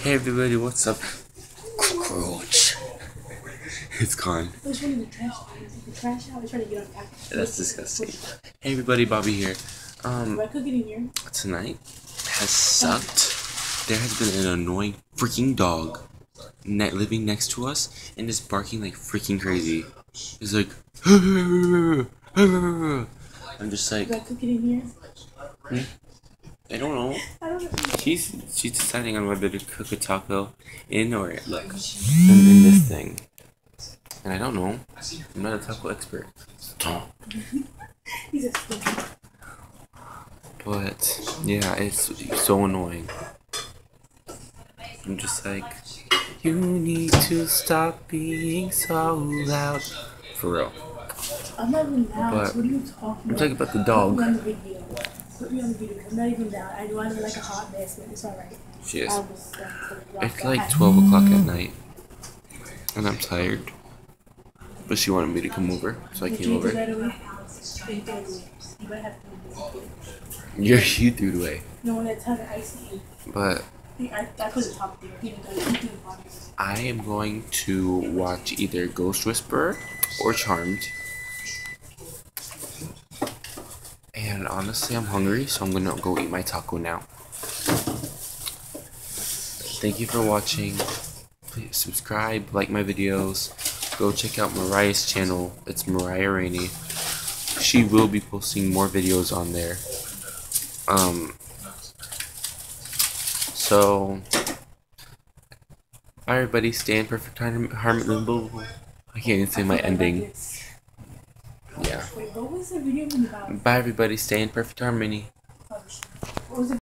Hey everybody, what's up? Cockroach. It's gone. Which one is the trash out? Is it the trash out? We're trying to get on back. That's disgusting. Hey everybody, Bobby here. Do I cook it in here? Tonight has sucked. There has been an annoying freaking dog living next to us and is barking like freaking crazy. He's like, I'm just like, Do I cook it in here? I don't know. I don't know. She's deciding on whether to cook a taco in or look in this thing. And I don't know. I'm not a taco expert. He's a stinker. But yeah, it's so annoying. I'm just like, you need to stop being so loud. For real. I'm not even loud. But So what are you talking about? I'm talking about the Put dog. me on the video. Put me on the video. I'm not even loud. I know I'm like a hot mess, but it's alright. She is. I was, It's like 12 o'clock at night. And I'm tired. But she wanted me to come over, so I came over. You better have to do this. You threw it away. No, that's how the icy. But I put the top there. You didn't do the bottom. I am going to watch either Ghost Whisperer or Charmed. And honestly, I'm hungry, so I'm gonna go eat my taco now. Thank you for watching. Please subscribe, like my videos. Go check out Mariah's channel. It's Mariah Rainey. She will be posting more videos on there. So bye everybody, stay in perfect harmony. I can't even say my ending. Yeah. Wait, what was the video about? Bye everybody, stay in perfect harmony. What was the